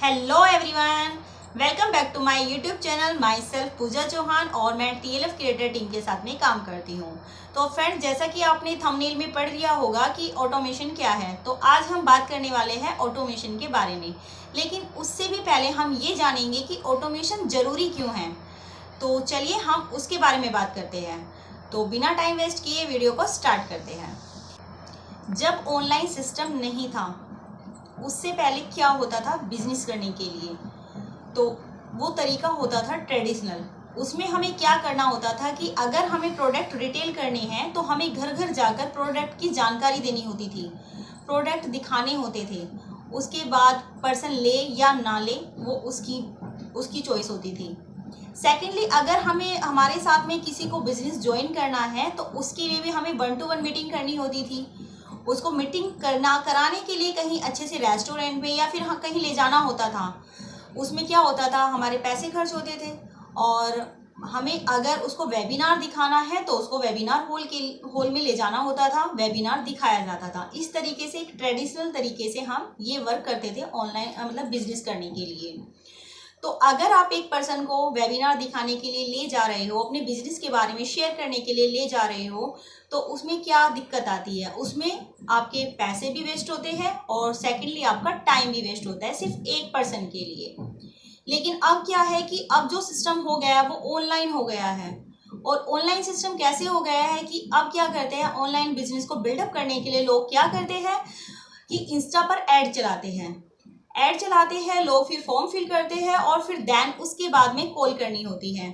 Hello everyone, welcome back to my YouTube channel. Myself Pooja Chauhan और मैं TLF creator team के साथ में काम करती हूँ। तो फ्रेंड्स, जैसा कि आपने थंबनेल में पढ़ लिया होगा कि ऑटोमेशन क्या है, तो आज हम बात करने वाले हैं ऑटोमेशन के बारे में। लेकिन उससे भी पहले हम ये जानेंगे कि ऑटोमेशन ज़रूरी क्यों है। तो चलिए हम उसके बारे में बात करते हैं। तो बिना टाइम वेस्ट किए वीडियो को स्टार्ट करते हैं। जब ऑनलाइन सिस्टम नहीं था, उससे पहले क्या होता था बिजनेस करने के लिए, तो वो तरीका होता था ट्रेडिशनल। उसमें हमें क्या करना होता था कि अगर हमें प्रोडक्ट रिटेल करने हैं तो हमें घर घर जाकर प्रोडक्ट की जानकारी देनी होती थी, प्रोडक्ट दिखाने होते थे। उसके बाद पर्सन ले या ना ले वो उसकी चॉइस होती थी। सेकेंडली, अगर हमें हमारे साथ में किसी को बिजनेस ज्वाइन करना है तो उसके लिए भी हमें 1 to 1 मीटिंग करनी होती थी। उसको मीटिंग कराने के लिए कहीं अच्छे से रेस्टोरेंट में या फिर कहीं ले जाना होता था। उसमें क्या होता था, हमारे पैसे खर्च होते थे। और हमें अगर उसको वेबिनार दिखाना है तो उसको वेबिनार हॉल में ले जाना होता था, वेबिनार दिखाया जाता था। इस तरीके से एक ट्रेडिशनल तरीके से हम ये वर्क करते थे ऑनलाइन, मतलब बिजनेस करने के लिए। तो अगर आप एक पर्सन को वेबिनार दिखाने के लिए ले जा रहे हो, अपने बिजनेस के बारे में शेयर करने के लिए ले जा रहे हो, तो उसमें क्या दिक्कत आती है, उसमें आपके पैसे भी वेस्ट होते हैं और सेकेंडली आपका टाइम भी वेस्ट होता है सिर्फ एक पर्सन के लिए। लेकिन अब क्या है कि अब जो सिस्टम हो गया है वो ऑनलाइन हो गया है। और ऑनलाइन सिस्टम कैसे हो गया है कि अब क्या करते हैं, ऑनलाइन बिजनेस को बिल्डअप करने के लिए लोग क्या करते हैं कि इंस्टा पर ऐड चलाते हैं लोग, फिर फॉर्म फिल करते हैं और फिर देन उसके बाद में कॉल करनी होती है।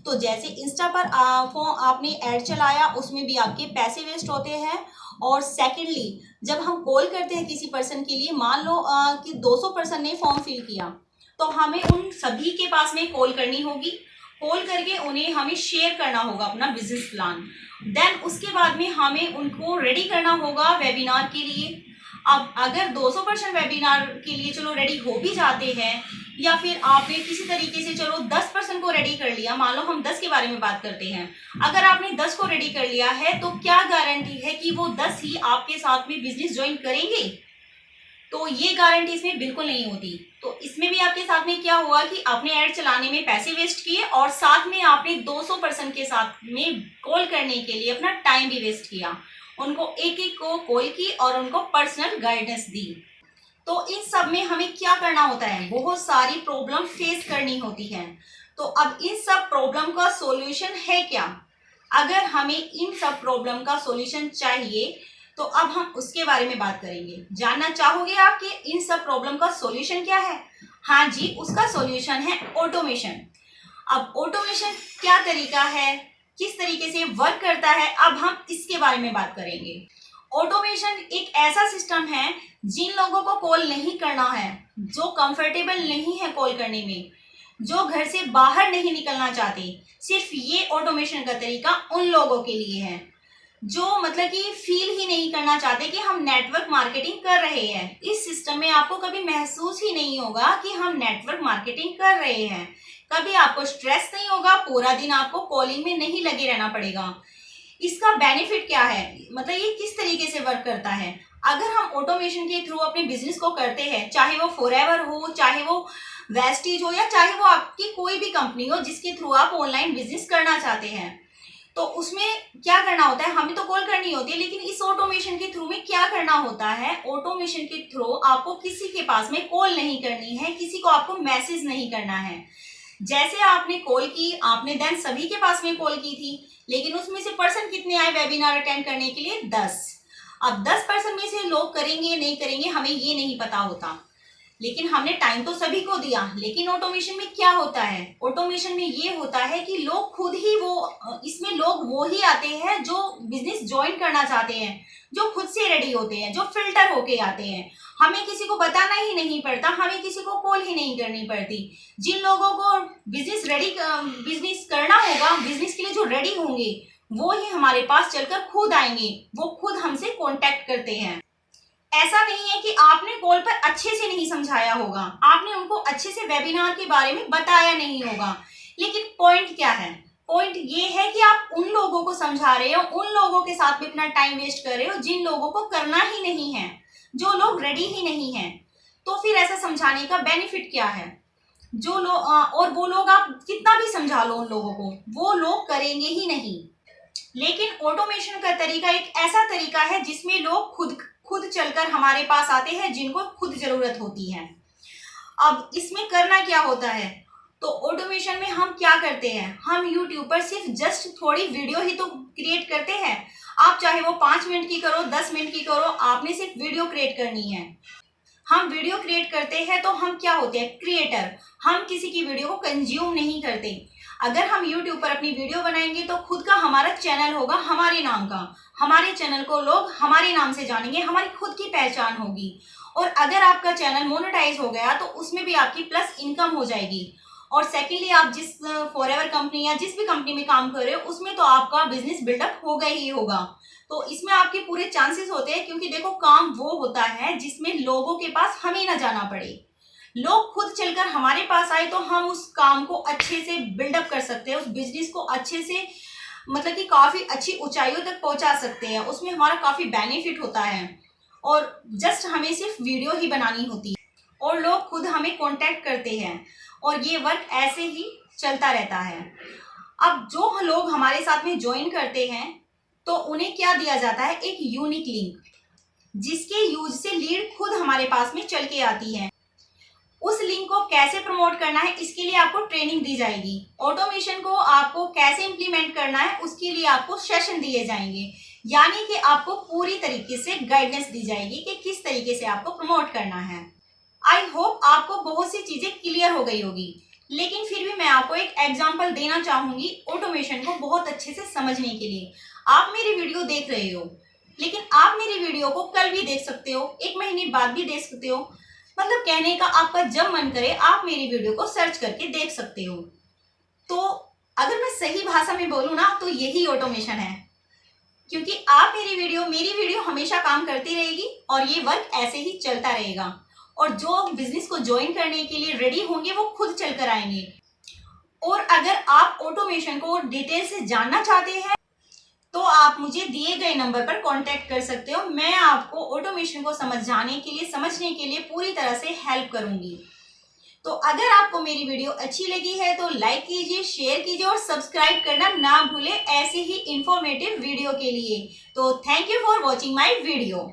तो जैसे इंस्टा पर आपने ऐड चलाया, उसमें भी आपके पैसे वेस्ट होते हैं। और सेकेंडली, जब हम कॉल करते हैं किसी पर्सन के लिए, मान लो कि 200 पर्सन ने फॉर्म फिल किया, तो हमें उन सभी के पास में कॉल करनी होगी। कॉल करके उन्हें हमें शेयर करना होगा अपना बिजनेस प्लान। देन उसके बाद में हमें उनको रेडी करना होगा वेबिनार के लिए। अब अगर 200% वेबिनार के लिए चलो रेडी हो भी जाते हैं, या फिर आपने किसी तरीके से चलो 10% को रेडी कर लिया, मान लो हम 10 के बारे में बात करते हैं, अगर आपने 10 को रेडी कर लिया है तो क्या गारंटी है कि वो 10 ही आपके साथ में बिजनेस ज्वाइन करेंगे? तो ये गारंटी इसमें बिल्कुल नहीं होती। तो इसमें भी आपके साथ में क्या हुआ कि आपने ऐड चलाने में पैसे वेस्ट किए और साथ में आपने 200% के साथ में कॉल करने के लिए अपना टाइम भी वेस्ट किया। उनको एक एक को कॉल की और उनको पर्सनल गाइडेंस दी। तो इन सब में हमें क्या करना होता है, बहुत सारी प्रॉब्लम फेस करनी होती है। तो अब इन सब प्रॉब्लम का सॉल्यूशन है क्या? अगर हमें इन सब प्रॉब्लम का सॉल्यूशन चाहिए तो अब हम उसके बारे में बात करेंगे। जानना चाहोगे आप कि इन सब प्रॉब्लम का सॉल्यूशन क्या है? हाँ जी, उसका सॉल्यूशन है ऑटोमेशन। अब ऑटोमेशन क्या तरीका है, किस तरीके से वर्क करता है, अब हम इसके बारे में बात करेंगे। ऑटोमेशन एक ऐसा सिस्टम है जिन लोगों को कॉल नहीं करना है, जो कंफर्टेबल नहीं है कॉल करने में, जो घर से बाहर नहीं निकलना चाहते, सिर्फ ये ऑटोमेशन का तरीका उन लोगों के लिए है जो मतलब कि फील ही नहीं करना चाहते कि हम नेटवर्क मार्केटिंग कर रहे हैं। इस सिस्टम में आपको कभी महसूस ही नहीं होगा कि हम नेटवर्क मार्केटिंग कर रहे हैं। कभी आपको स्ट्रेस नहीं होगा, पूरा दिन आपको कॉलिंग में नहीं लगे रहना पड़ेगा। इसका बेनिफिट क्या है, मतलब ये किस तरीके से वर्क करता है? अगर हम ऑटोमेशन के थ्रू अपने बिजनेस को करते हैं, चाहे वो फॉरएवर हो, चाहे वो वेस्टीज हो, या चाहे वो आपकी कोई भी कंपनी हो जिसके थ्रू आप ऑनलाइन बिजनेस करना चाहते हैं, तो उसमें क्या करना होता है, हमें तो कॉल करनी होती है। लेकिन इस ऑटोमेशन के थ्रू में क्या करना होता है, ऑटोमेशन के थ्रू आपको किसी के पास में कॉल नहीं करनी है, किसी को आपको मैसेज नहीं करना है। जैसे आपने कॉल की, आपने देन सभी के पास में कॉल की थी, लेकिन उसमें से पर्सन कितने आए वेबिनार अटेंड करने के लिए? 10। अब 10 पर्सन में से लोग करेंगे नहीं करेंगे हमें ये नहीं पता होता, लेकिन हमने टाइम तो सभी को दिया। लेकिन ऑटोमेशन में क्या होता है, ऑटोमेशन में ये होता है कि लोग खुद ही इसमें लोग वो ही आते हैं जो बिजनेस ज्वाइन करना चाहते हैं, जो खुद से रेडी होते हैं, जो फिल्टर होके आते हैं। हमें किसी को बताना ही नहीं पड़ता, हमें किसी को कॉल ही नहीं करनी पड़ती। जिन लोगों को बिजनेस करना होगा, बिजनेस के लिए जो रेडी होंगे, वो ही हमारे पास चलकर खुद आएंगे, वो खुद हमसे कॉन्टेक्ट करते हैं। ऐसा नहीं है कि आपने कॉल पर अच्छे से नहीं समझाया होगा, आपने उनको अच्छे से वेबिनार के बारे में बताया नहीं होगा, लेकिन पॉइंट क्या है, पॉइंट ये है कि आप उन लोगों को समझा रहे हो, उन लोगों के साथ में अपना टाइम वेस्ट कर रहे हो जिन लोगों को करना ही नहीं है, जो लोग रेडी ही नहीं है। तो फिर ऐसा समझाने का बेनिफिट क्या है? जो लोग और वो लोग आप कितना भी समझा लो उन लोगों को, वो लोग करेंगे ही नहीं। लेकिन ऑटोमेशन का तरीका एक ऐसा तरीका है जिसमें लोग खुद चलकर हमारे पास आते हैं, जिनको खुद जरूरत होती है। अब इसमें करना क्या होता है? तो ऑटोमेशन में हम क्या करते हैं, हम यूट्यूब पर सिर्फ जस्ट थोड़ी वीडियो ही तो क्रिएट करते हैं। आप चाहे वो 5 मिनट की करो, 10 मिनट की करो, आपने सिर्फ वीडियो क्रिएट करनी है। हम वीडियो क्रिएट करते हैं तो हम क्या होते हैं, क्रिएटर। हम किसी की वीडियो को कंज्यूम नहीं करते। अगर हम यूट्यूब पर अपनी वीडियो बनाएंगे तो खुद का हमारा चैनल होगा, हमारे नाम का। हमारे चैनल को लोग हमारे नाम से जानेंगे, हमारी खुद की पहचान होगी। और अगर आपका चैनल मोनेटाइज हो गया तो उसमें भी आपकी प्लस इनकम हो जाएगी। और सेकेंडली, आप जिस फॉरएवर कंपनी या जिस भी कंपनी में काम कर रहे हो उसमें तो आपका बिजनेस बिल्डअप होगा ही होगा। तो इसमें आपके पूरे चांसेस होते हैं, क्योंकि देखो काम वो होता है जिसमें लोगों के पास हमें ना जाना पड़े। लोग खुद चलकर हमारे पास आए तो हम उस काम को अच्छे से बिल्डअप कर सकते हैं, उस बिजनेस को अच्छे से मतलब कि काफी अच्छी ऊंचाइयों तक पहुंचा सकते हैं। उसमें हमारा काफी बेनिफिट होता है। और जस्ट हमें सिर्फ वीडियो ही बनानी होती है और लोग खुद हमें कांटेक्ट करते हैं और ये वर्क ऐसे ही चलता रहता है। अब जो लोग हमारे साथ में ज्वाइन करते हैं तो उन्हें क्या दिया जाता है, एक यूनिक लिंक, जिसके यूज से लीड खुद हमारे पास में चल के आती है। उस लिंक को कैसे प्रमोट करना है इसके लिए आपको ट्रेनिंग दी जाएगी। ऑटोमेशन को आपको कैसे इंप्लीमेंट करना है उसके लिए आपको सेशन दिए जाएंगे, यानी कि आपको पूरी तरीके से गाइडेंस दी जाएगी कि किस तरीके से आपको प्रमोट करना है। आई होप आपको बहुत सी चीजें क्लियर हो गई होगी, लेकिन फिर भी मैं आपको एक एग्जांपल देना चाहूंगी ऑटोमेशन को बहुत अच्छे से समझने के लिए। आप मेरी वीडियो देख रहे हो, लेकिन आप मेरी वीडियो को कल भी देख सकते हो, 1 महीने बाद भी देख सकते हो। मतलब कहने का आपका जब मन करे आप मेरी वीडियो को सर्च करके देख सकते हो। तो अगर मैं सही भाषा में बोलूँ ना तो यही ऑटोमेशन है, क्योंकि आप मेरी वीडियो हमेशा काम करती रहेगी और ये वर्क ऐसे ही चलता रहेगा। और जो बिजनेस को ज्वाइन करने के लिए रेडी होंगे वो खुद चलकर आएंगे। और अगर आप ऑटोमेशन को डिटेल से जानना चाहते हैं तो आप मुझे दिए गए नंबर पर कांटेक्ट कर सकते हो। मैं आपको ऑटोमेशन को समझने के लिए पूरी तरह से हेल्प करूंगी। तो अगर आपको मेरी वीडियो अच्छी लगी है तो लाइक कीजिए, शेयर कीजिए और सब्सक्राइब करना ना भूलें ऐसे ही इंफॉर्मेटिव वीडियो के लिए। तो thank you for watching my video.